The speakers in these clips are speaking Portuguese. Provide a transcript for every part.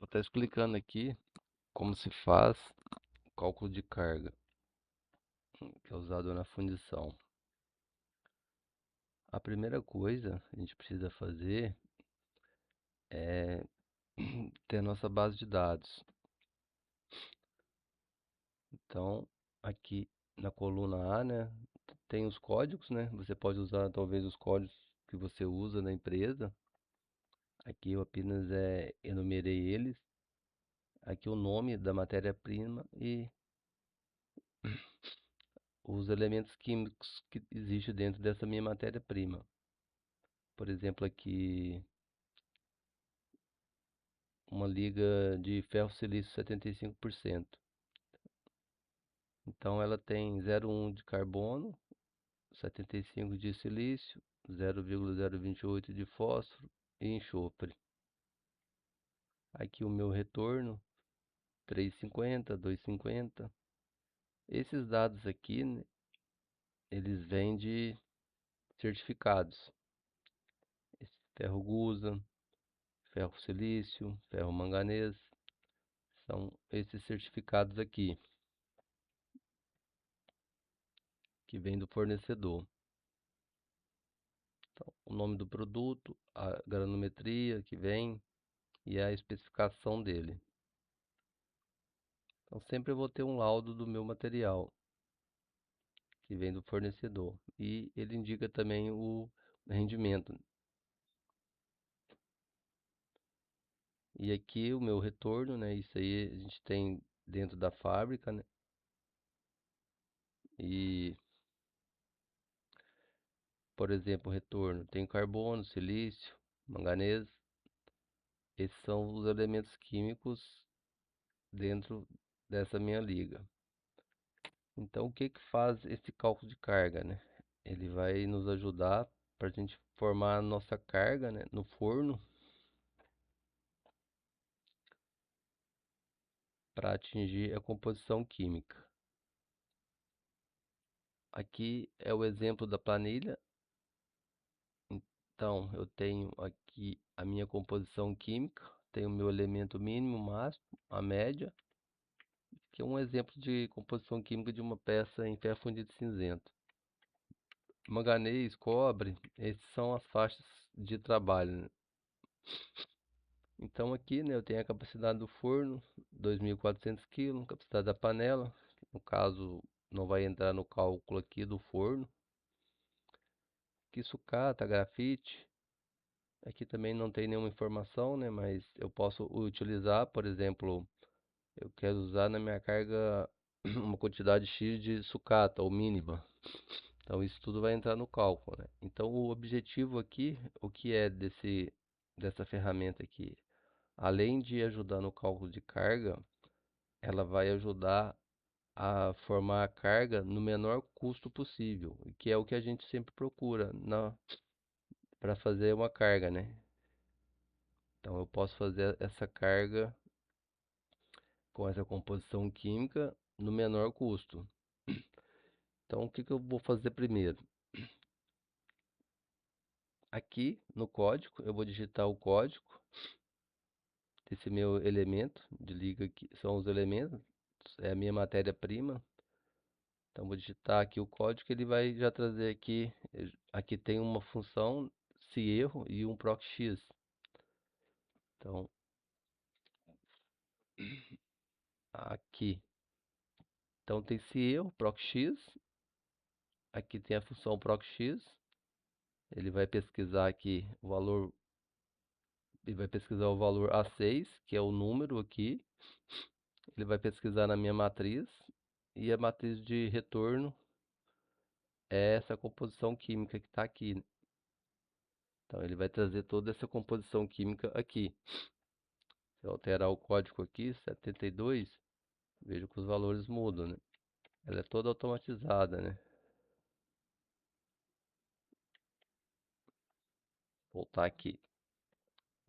estar explicando aqui como se faz o cálculo de carga, que é usado na fundição. A primeira coisa que a gente precisa fazer é ter a nossa base de dados. Então, aqui na coluna A, né, tem os códigos, né? Você pode usar talvez os códigos que você usa na empresa. Aqui eu apenas enumerei eles. Aqui o nome da matéria-prima e os elementos químicos que existem dentro dessa minha matéria-prima. Por exemplo, aqui uma liga de ferro silício 75%. Então ela tem 0,1 de carbono, 75 de silício, 0,028 de fósforo e enxofre. Aqui o meu retorno, 3,50, 2,50. Esses dados aqui, né, eles vêm de certificados. Esse ferro gusa, ferro silício, ferro manganês, são esses certificados aqui, que vêm do fornecedor. Então, o nome do produto, a granometria que vem e a especificação dele. Então, sempre eu vou ter um laudo do meu material, que vem do fornecedor. E ele indica também o rendimento. E aqui o meu retorno, né? Isso aí a gente tem dentro da fábrica, né? E, por exemplo, o retorno tem carbono, silício, manganês. Esses são os elementos químicos dentro dessa minha liga. Então, o que que faz esse cálculo de carga, né? Ele vai nos ajudar para a gente formar a nossa carga, né, no forno para atingir a composição química. Aqui é o exemplo da planilha. Então, eu tenho aqui a minha composição química, tenho o meu elemento mínimo, máximo, a média, que é um exemplo de composição química de uma peça em ferro fundido cinzento. Manganês, cobre, esses são as faixas de trabalho, né? Então aqui, né, eu tenho a capacidade do forno, 2.400 kg, capacidade da panela, no caso não vai entrar no cálculo aqui do forno. Aqui sucata, grafite, aqui também não tem nenhuma informação, né, mas eu posso utilizar, por exemplo, eu quero usar na minha carga uma quantidade X de sucata ou mínima. Então isso tudo vai entrar no cálculo, né? Então o objetivo aqui, o que é dessa ferramenta aqui? Além de ajudar no cálculo de carga, ela vai ajudar a formar a carga no menor custo possível, que é o que a gente sempre procura para fazer uma carga, né? Então eu posso fazer essa carga com essa composição química no menor custo. Então o que que eu vou fazer primeiro? Aqui no código, eu vou digitar o código desse meu elemento de liga aqui, são os elementos, é a minha matéria-prima. Então vou digitar aqui o código que ele vai já trazer aqui. Aqui tem uma função se erro e um proc_x. Então aqui, então tem se erro, proc_x. Aqui tem a função proc_x. Ele vai pesquisar aqui o valor, ele vai pesquisar o valor A6, que é o número aqui. Ele vai pesquisar na minha matriz e a matriz de retorno é essa composição química que está aqui. Então ele vai trazer toda essa composição química aqui. Se eu alterar o código aqui, 72, vejo que os valores mudam, né? Ela é toda automatizada, né? Voltar aqui.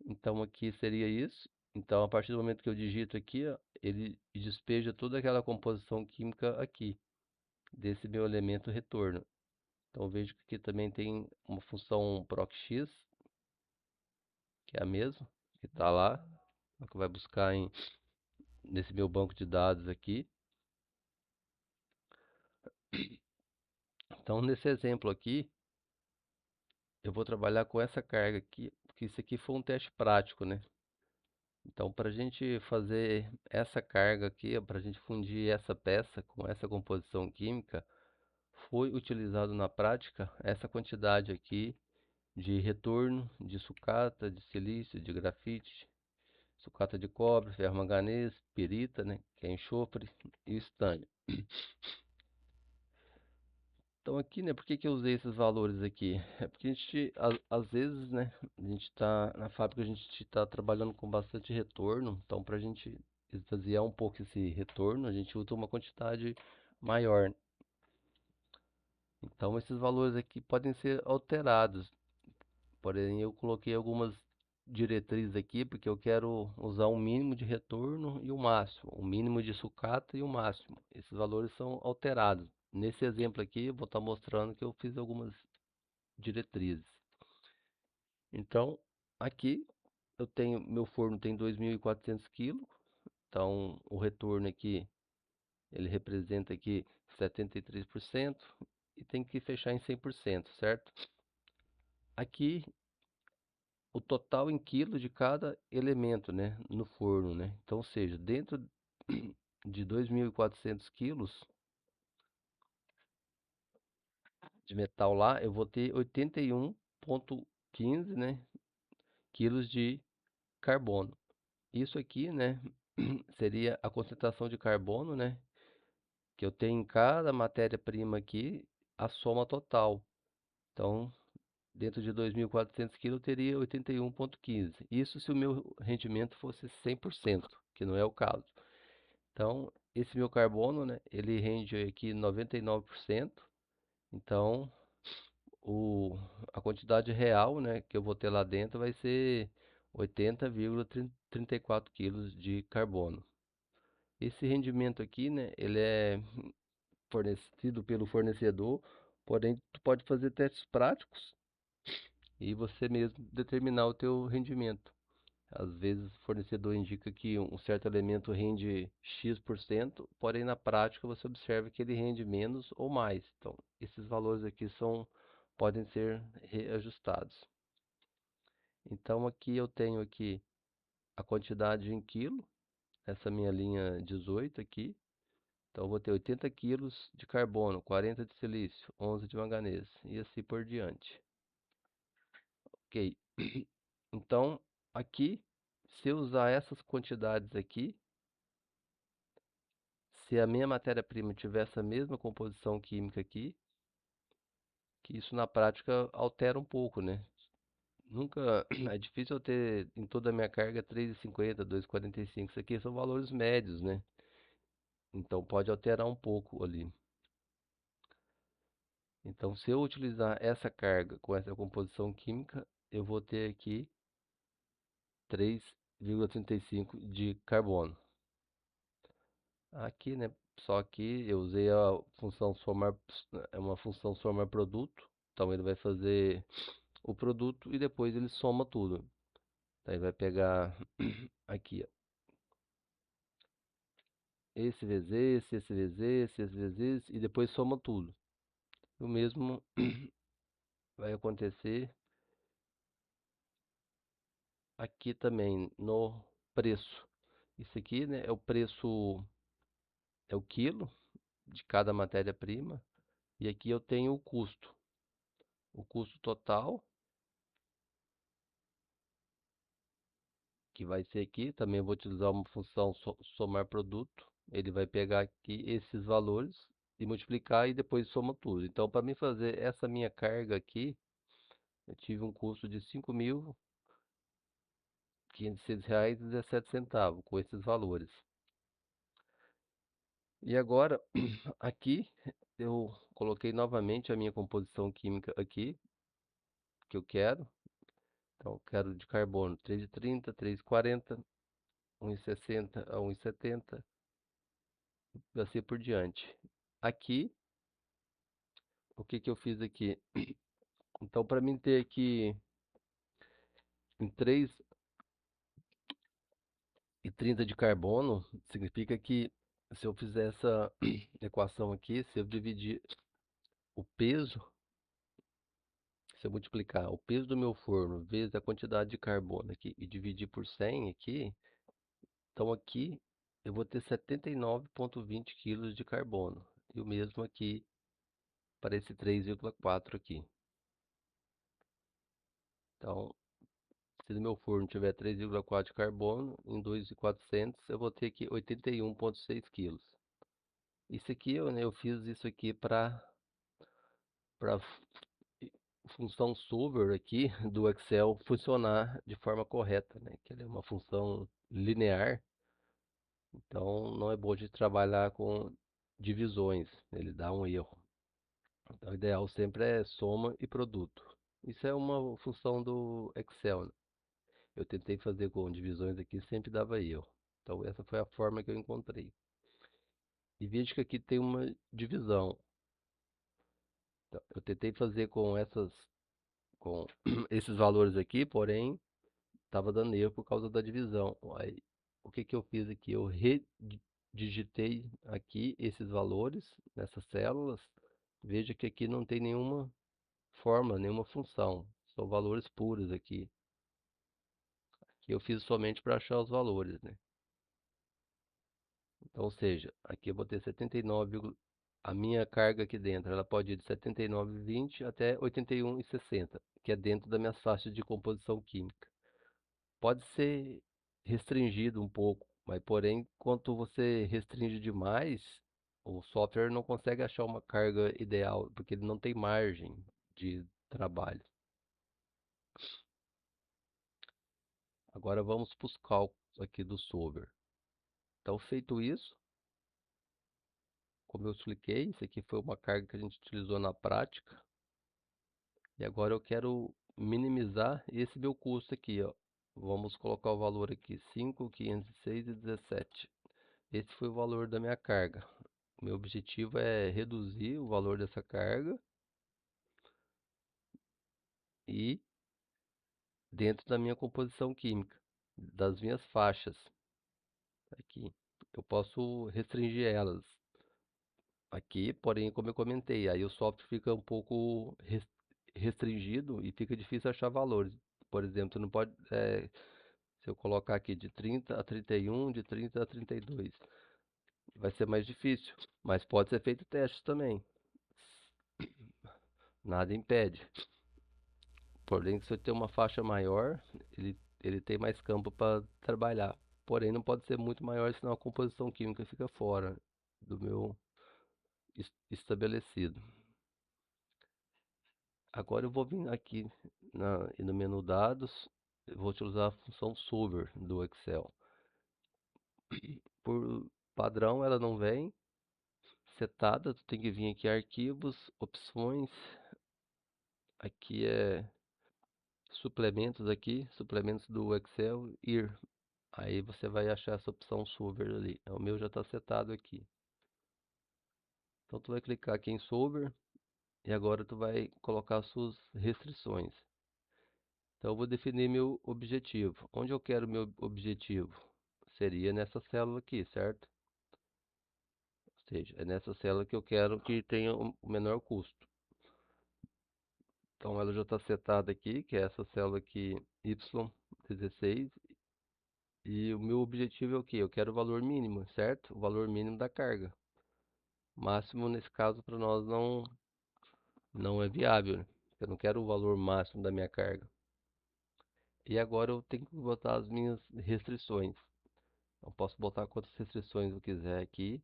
Então aqui seria isso. Então a partir do momento que eu digito aqui, ó, ele despeja toda aquela composição química aqui, desse meu elemento retorno. Então eu vejo que aqui também tem uma função proc_x, que é a mesma, que está lá. que vai buscar nesse meu banco de dados aqui. Então, nesse exemplo aqui, eu vou trabalhar com essa carga aqui, porque isso aqui foi um teste prático, né? Então, para a gente fazer essa carga aqui, para a gente fundir essa peça com essa composição química, foi utilizado na prática essa quantidade aqui de retorno de sucata, de silício, de grafite, sucata de cobre, ferro manganês, pirita, né, que é enxofre, e estânio. Então aqui, né, por que que eu usei esses valores aqui? É porque a gente, às vezes, né, a gente está na fábrica, a gente está trabalhando com bastante retorno, então para a gente esvaziar um pouco esse retorno, a gente usa uma quantidade maior. Então esses valores aqui podem ser alterados. Porém, eu coloquei algumas diretrizes aqui porque eu quero usar um mínimo de retorno e o máximo, o mínimo de sucata e o máximo. Esses valores são alterados. Nesse exemplo aqui, eu vou estar mostrando que eu fiz algumas diretrizes. Então, aqui eu tenho, meu forno tem 2.400 kg, então o retorno aqui, ele representa aqui 73% e tem que fechar em 100%, certo? Aqui o total em quilos de cada elemento, né, no forno, né? Então, ou seja, dentro de 2.400 quilos de metal lá, eu vou ter 81,15, né, quilos de carbono. Isso aqui, né, seria a concentração de carbono, né, que eu tenho em cada matéria-prima aqui, a soma total. Então, dentro de 2.400 quilos, eu teria 81,15. Isso se o meu rendimento fosse 100%, que não é o caso. Então, esse meu carbono, né, ele rende aqui 99%. Então, o, a quantidade real, né, que eu vou ter lá dentro vai ser 80,34 quilos de carbono. Esse rendimento aqui, né, ele é fornecido pelo fornecedor, porém tu pode fazer testes práticos e você mesmo determinar o teu rendimento. Às vezes o fornecedor indica que um certo elemento rende X%, porém na prática você observa que ele rende menos ou mais. Então, esses valores aqui podem ser reajustados. Então aqui eu tenho aqui a quantidade em quilo, essa minha linha 18 aqui. Então eu vou ter 80 quilos de carbono, 40 de silício, 11 de manganês e assim por diante. Ok. Então aqui, se eu usar essas quantidades aqui, se a minha matéria-prima tiver essa mesma composição química aqui, que isso na prática altera um pouco, né? Nunca é difícil eu ter em toda a minha carga 3,50, 2,45. Isso aqui são valores médios, né? Então pode alterar um pouco ali. Então, se eu utilizar essa carga com essa composição química, eu vou ter aqui 3,35 de carbono. Aqui, né? Só que eu usei a função somar, é uma função somar produto. Então ele vai fazer o produto e depois ele soma tudo. Então ele vai pegar aqui, ó, esse vezes esse vezes esse vezes esse, e depois soma tudo. O mesmo vai acontecer aqui também no preço. Isso aqui, né, é o preço, é o quilo de cada matéria-prima. E aqui eu tenho o custo. O custo total, que vai ser aqui. Também vou utilizar uma função somar produto. Ele vai pegar aqui esses valores e multiplicar e depois soma tudo. Então, para mim fazer essa minha carga aqui, eu tive um custo de R$ 5.506,17 com esses valores. E agora, aqui, eu coloquei novamente a minha composição química aqui, que eu quero. Então, eu quero de carbono 3,30, 3,40, 1,60 a 1,70, e assim por diante. Aqui, o que que eu fiz aqui? Então, para mim ter aqui em três E 30 de carbono significa que se eu fizer essa equação aqui, se eu dividir o peso, se eu multiplicar o peso do meu forno vezes a quantidade de carbono aqui e dividir por 100 aqui, então aqui eu vou ter 79,20 quilos de carbono. E o mesmo aqui para esse 3,4 aqui. Então, se no meu forno tiver 3,4 de carbono, em 2.400 eu vou ter aqui 81,6 quilos. Isso aqui, eu fiz isso aqui para função solver aqui do Excel funcionar de forma correta, né? Que ele é uma função linear, então não é bom de trabalhar com divisões, ele dá um erro. Então, o ideal sempre é soma e produto. Isso é uma função do Excel, né? Eu tentei fazer com divisões aqui, sempre dava erro. Então essa foi a forma que eu encontrei. E veja que aqui tem uma divisão. Então, eu tentei fazer com esses valores aqui, porém estava dando erro por causa da divisão. Aí, o que que eu fiz aqui? Eu redigitei aqui esses valores nessas células. Veja que aqui não tem nenhuma fórmula, nenhuma função. São valores puros aqui. Que eu fiz somente para achar os valores, né? Então, ou seja, aqui eu vou ter 79, a minha carga aqui dentro, ela pode ir de 79,20 até 81,60, que é dentro das minhas faixas de composição química. Pode ser restringido um pouco, mas porém, quanto você restringe demais, o software não consegue achar uma carga ideal, porque ele não tem margem de trabalho. Agora vamos para os cálculos aqui do solver. Então, feito isso, como eu expliquei, isso aqui foi uma carga que a gente utilizou na prática. E agora eu quero minimizar esse meu custo aqui, ó. Vamos colocar o valor aqui, 5.506,17. Esse foi o valor da minha carga. Meu objetivo é reduzir o valor dessa carga e dentro da minha composição química, das minhas faixas aqui. Eu posso restringir elas aqui, porém, como eu comentei, aí o software fica um pouco restringido e fica difícil achar valores. Por exemplo, não pode, se eu colocar aqui de 30 a 31, de 30 a 32, vai ser mais difícil, mas pode ser feito teste também. Nada impede. Porém, se eu ter uma faixa maior, ele tem mais campo para trabalhar. Porém, não pode ser muito maior, senão a composição química fica fora do meu estabelecido. Agora eu vou vir aqui e no menu dados, eu vou utilizar a função solver do Excel. Por padrão ela não vem setada, tu tem que vir aqui arquivos, opções, aqui é suplementos aqui, suplementos do Excel, ir. Aí você vai achar essa opção solver ali. O meu já está setado aqui. Então tu vai clicar aqui em solver e agora tu vai colocar suas restrições. Então eu vou definir meu objetivo. Onde eu quero meu objetivo? Seria nessa célula aqui, certo? Ou seja, é nessa célula que eu quero que tenha o menor custo. Então ela já está setada aqui, que é essa célula aqui, Y16. E o meu objetivo é o quê? Eu quero o valor mínimo, certo? O valor mínimo da carga. Máximo nesse caso para nós não é viável, né? Eu não quero o valor máximo da minha carga. E agora eu tenho que botar as minhas restrições. Eu posso botar quantas restrições eu quiser aqui.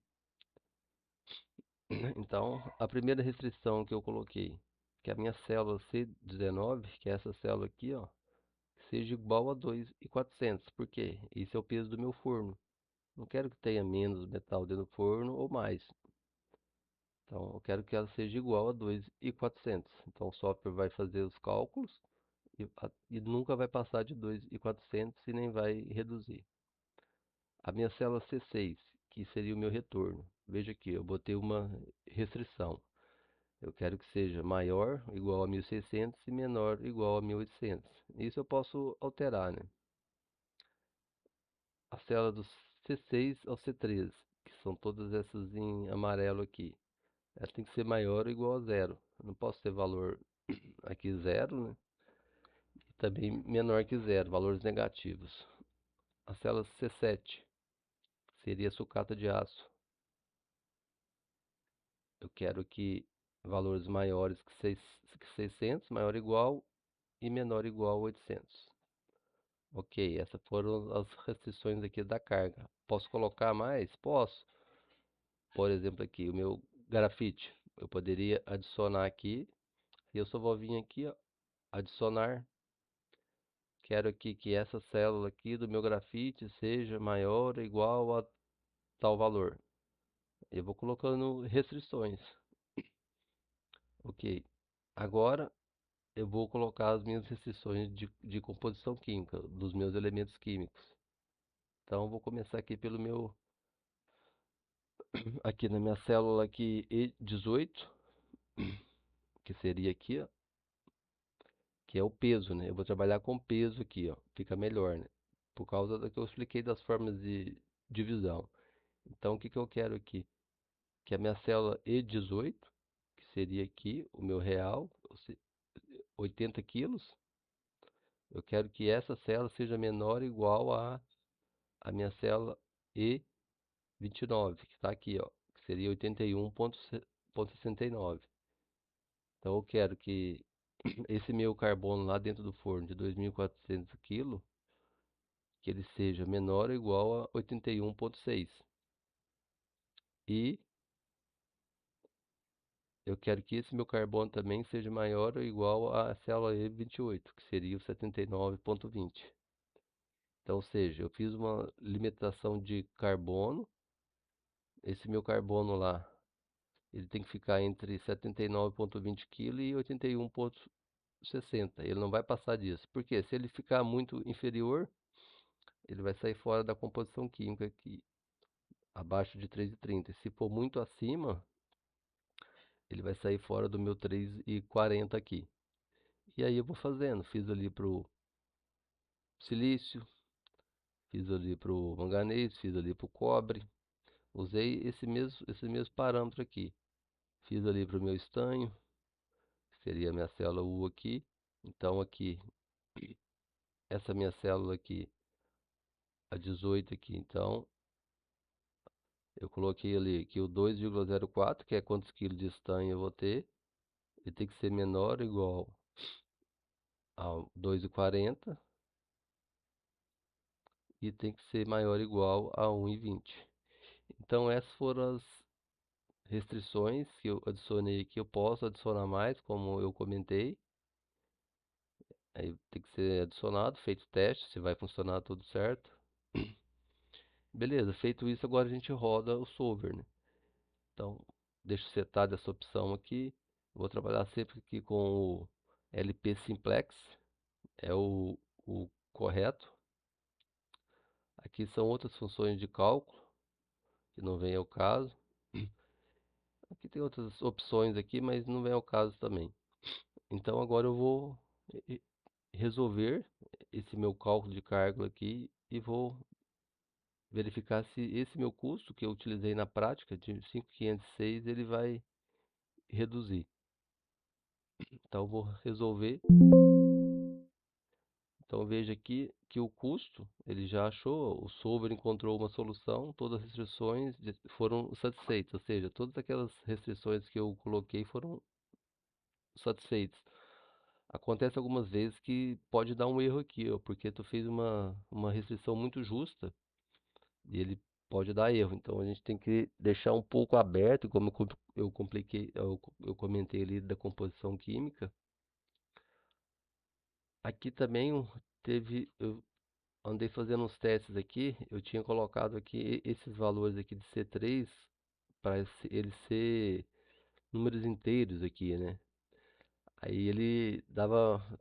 Então, a primeira restrição que eu coloquei, que é a minha célula C19, que é essa célula aqui, ó, seja igual a 2.400. Por quê? Isso é o peso do meu forno. Não quero que tenha menos metal dentro do forno ou mais. Então, eu quero que ela seja igual a 2.400. Então, o software vai fazer os cálculos e nunca vai passar de 2.400 e nem vai reduzir. A minha célula C6, que seria o meu retorno. Veja aqui, eu botei uma restrição. Eu quero que seja maior, igual a 1.600 e menor, igual a 1.800. Isso eu posso alterar, né? a célula do C6 ao C13, que são todas essas em amarelo aqui. Ela tem que ser maior ou igual a zero. Eu não posso ter valor aqui zero, né? E também menor que zero, valores negativos. A célula C7 seria sucata de aço. Eu quero que valores maiores que 600, maior ou igual, e menor ou igual a 800. Ok, essas foram as restrições aqui da carga. Posso colocar mais? Posso. Por exemplo, aqui o meu grafite. Eu poderia adicionar aqui. E eu só vou vir aqui, ó, adicionar. Quero aqui que essa célula aqui do meu grafite seja maior ou igual a tal valor. Eu vou colocando restrições. Ok. Agora eu vou colocar as minhas restrições de composição química dos meus elementos químicos. Então eu vou começar aqui pelo meu, aqui na minha célula aqui E18, que seria aqui, ó, que é o peso, né? Eu vou trabalhar com peso aqui, ó, fica melhor, né? Por causa do que eu expliquei das formas de divisão. Então o que que eu quero aqui? Que a minha célula E18, que seria aqui o meu real, 80 quilos, eu quero que essa célula seja menor ou igual a minha célula E29, que está aqui, ó, que seria 81,69. Então eu quero que esse meu carbono lá dentro do forno de 2.400 kg, que ele seja menor ou igual a 81,6. E eu quero que esse meu carbono também seja maior ou igual à célula E28, que seria o 79,20. Então, ou seja, eu fiz uma limitação de carbono. Esse meu carbono lá, ele tem que ficar entre 79,20 kg e 81,60. Ele não vai passar disso. Porque se ele ficar muito inferior, ele vai sair fora da composição química aqui, abaixo de 3,30. Se for muito acima, ele vai sair fora do meu 3,40 aqui. E aí eu vou fazendo. Fiz ali pro silício, fiz ali pro manganês, fiz ali pro cobre. Usei esse mesmo parâmetro aqui. Fiz ali pro meu estanho, que seria a minha célula U aqui. Então aqui, essa minha célula aqui, a 18 aqui. Então eu coloquei ali que o 2,04, que é quantos quilos de estanho eu vou ter. Ele tem que ser menor ou igual a 2,40 e tem que ser maior ou igual a 1,20. Então essas foram as restrições que eu adicionei aqui. Eu posso adicionar mais, como eu comentei. Aí tem que ser adicionado, feito o teste, se vai funcionar tudo certo. Beleza, feito isso, agora a gente roda o solver, né? Então, deixo setado essa opção aqui. Vou trabalhar sempre aqui com o LP Simplex, é o correto. Aqui são outras funções de cálculo, que não vem ao caso. Aqui tem outras opções aqui, mas não vem ao caso também. Então agora eu vou resolver esse meu cálculo de carga aqui e vou verificar se esse meu custo que eu utilizei na prática de 5.506 ele vai reduzir. Então eu vou resolver. Então veja aqui que o custo ele já achou, o solver encontrou uma solução, todas as restrições foram satisfeitas, ou seja, todas aquelas restrições que eu coloquei foram satisfeitas. Acontece algumas vezes que pode dar um erro aqui, ó, porque tu fez uma restrição muito justa e ele pode dar erro. Então a gente tem que deixar um pouco aberto, como eu compliquei, eu comentei ali da composição química. Aqui também eu andei fazendo uns testes aqui, eu tinha colocado aqui esses valores aqui de C3 para ele ser números inteiros aqui, né? Aí ele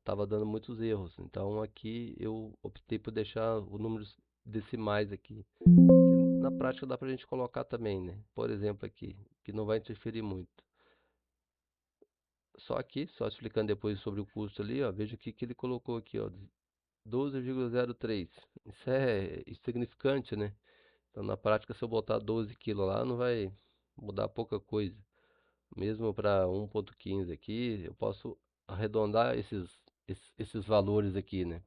tava dando muitos erros. Então aqui eu optei por deixar os números decimais aqui. Que na prática dá pra gente colocar também, né? Por exemplo aqui, que não vai interferir muito. Só aqui, só explicando depois sobre o custo ali, ó, veja o que ele colocou aqui, ó, 12,03. Isso é insignificante, né? Então, na prática, se eu botar 12 quilos lá, não vai mudar pouca coisa. Mesmo para 1,15 aqui, eu posso arredondar esses valores aqui, né?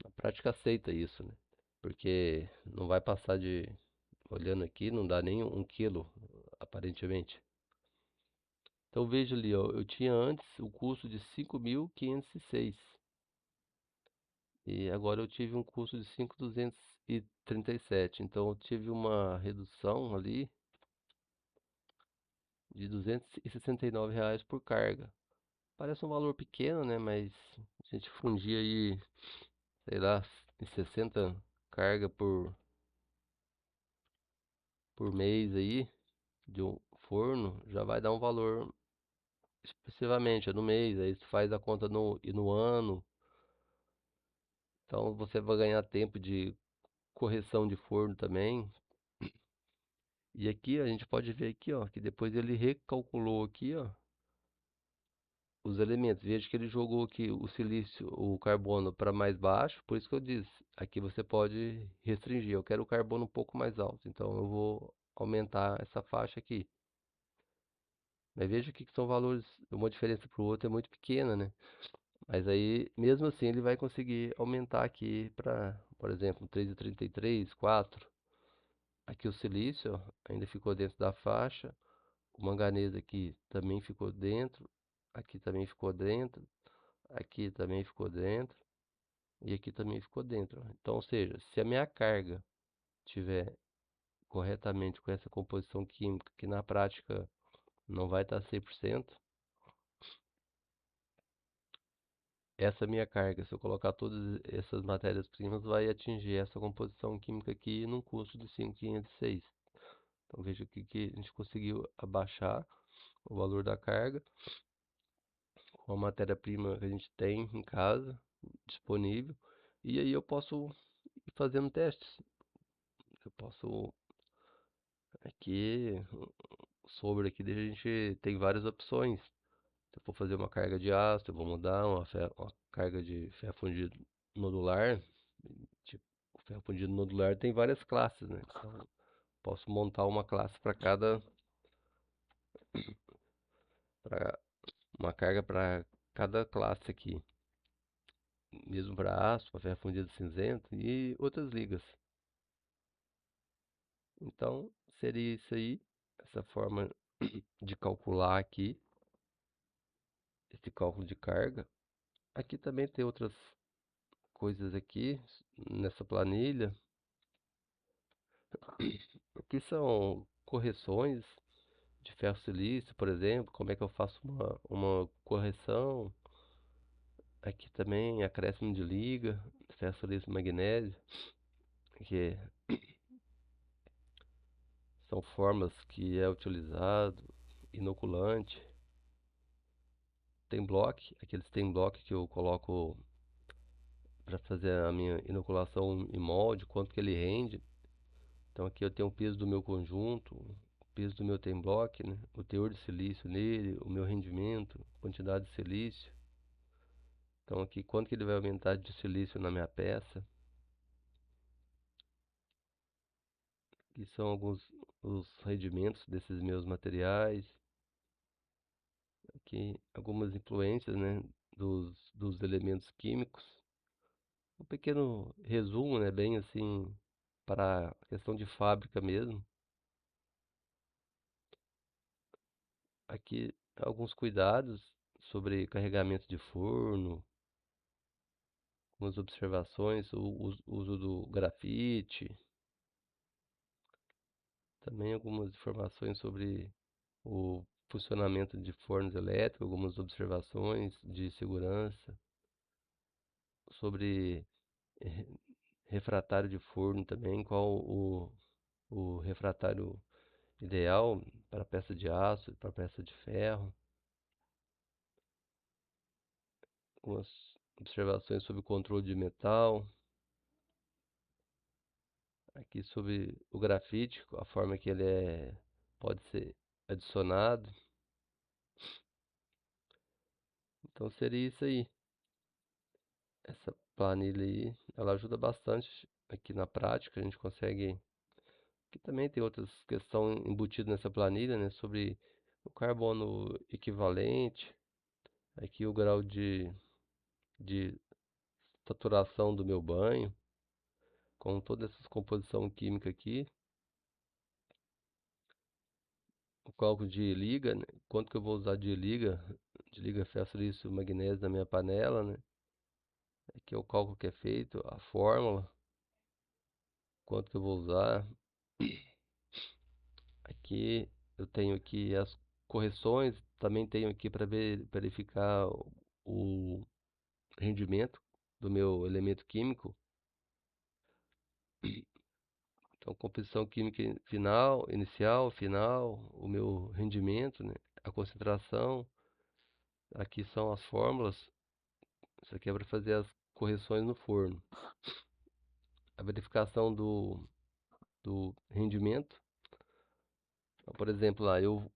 Na prática, aceita isso, né? Porque não vai passar de, olhando aqui, não dá nem 1 quilo, aparentemente. Então veja ali, ó, eu tinha antes o custo de 5.506 e agora eu tive um custo de 5.237. Então eu tive uma redução ali de R$ 269 por carga. Parece um valor pequeno, né? Mas a gente fundir aí, sei lá, em 60 carga por mês aí de um forno, já vai dar um valor expressivamente, é no mês, aí você faz a conta no ano, então você vai ganhar tempo de correção de forno também. E aqui a gente pode ver aqui, ó, que depois ele recalculou aqui, ó, os elementos. Veja que ele jogou aqui o silício, o carbono para mais baixo, por isso que eu disse, aqui você pode restringir. Eu quero o carbono um pouco mais alto, então eu vou aumentar essa faixa aqui. Mas veja que são valores, uma diferença para o outro é muito pequena, né? Mas aí, mesmo assim, ele vai conseguir aumentar aqui para, por exemplo, 3,33, 4. Aqui o silício ó, ainda ficou dentro da faixa. O manganês aqui também ficou dentro. Aqui também ficou dentro. Aqui também ficou dentro. E aqui também ficou dentro. Então, ou seja, se a minha carga tiver corretamente com essa composição química, que na prática não vai estar 100%, essa minha carga, se eu colocar todas essas matérias-primas, vai atingir essa composição química aqui num custo de 5.506. Então veja aqui que a gente conseguiu abaixar o valor da carga com a matéria-prima que a gente tem em casa disponível. E aí eu posso ir fazendo testes. Eu posso aqui sobre aqui a gente tem várias opções. Se eu for fazer uma carga de ácido, eu vou mudar uma carga de ferro fundido nodular. Tipo, o ferro fundido nodular tem várias classes, né? Então, posso montar uma classe para uma carga para cada classe aqui. Mesmo para aço, para ferro fundido cinzento e outras ligas. Então, seria isso aí, essa forma de calcular aqui, esse cálculo de carga. Aqui também tem outras coisas aqui nessa planilha. Aqui são correções de ferro silício, por exemplo, como é que eu faço uma correção. Aqui também acréscimo de liga, ferro silício magnésio, que são formas que é utilizado, inoculante. Tem block, aqueles tem block que eu coloco para fazer a minha inoculação em molde, quanto que ele rende. Então aqui eu tenho o peso do meu conjunto, o peso do meu tem block, né? O teor de silício nele, o meu rendimento, quantidade de silício. Então aqui quanto que ele vai aumentar de silício na minha peça. Aqui são alguns os rendimentos desses meus materiais. Aqui algumas influências, né, dos elementos químicos. Um pequeno resumo, né, bem assim, para a questão de fábrica mesmo. Aqui alguns cuidados sobre carregamento de forno, algumas observações, o uso do grafite, também algumas informações sobre o funcionamento de fornos elétricos, algumas observações de segurança, sobre eh, refratário de forno também, qual o refratário ideal para peça de aço, para peça de ferro, algumas observações sobre o controle de metal, aqui sobre o grafite, a forma que ele pode ser adicionado. Então seria isso aí, essa planilha aí, ela ajuda bastante aqui na prática. A gente consegue. Aqui também tem outras questões embutidas nessa planilha, né? Sobre o carbono equivalente, aqui o grau de saturação do meu banho, com toda essa composição química aqui, o cálculo de liga, né? Quanto que eu vou usar de liga ferro-silício magnésio na minha panela, né? Aqui é o cálculo que é feito, a fórmula, quanto que eu vou usar. Aqui eu tenho aqui as correções, também tenho aqui para verificar o rendimento do meu elemento químico. Então, composição química final, inicial, final, o meu rendimento, né? A concentração. Aqui são as fórmulas. Isso aqui é para fazer as correções no forno. A verificação do rendimento. Então, por exemplo, lá eu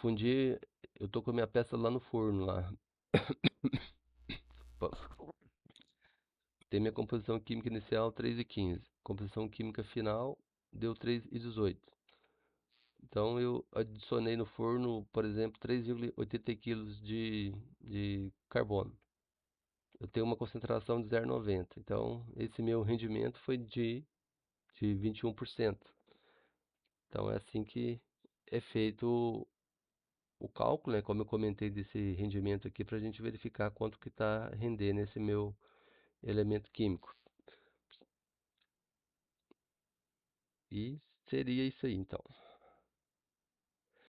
fundi, eu tô com a minha peça lá no forno lá. Tem minha composição química inicial 3,15. Composição química final deu 3,18. Então eu adicionei no forno, por exemplo, 3,80 kg de carbono. Eu tenho uma concentração de 0,90. Então esse meu rendimento foi de 21%. Então é assim que é feito o cálculo, né? Como eu comentei desse rendimento aqui, para a gente verificar quanto que está rendendo esse meu elemento químico. E seria isso aí, então.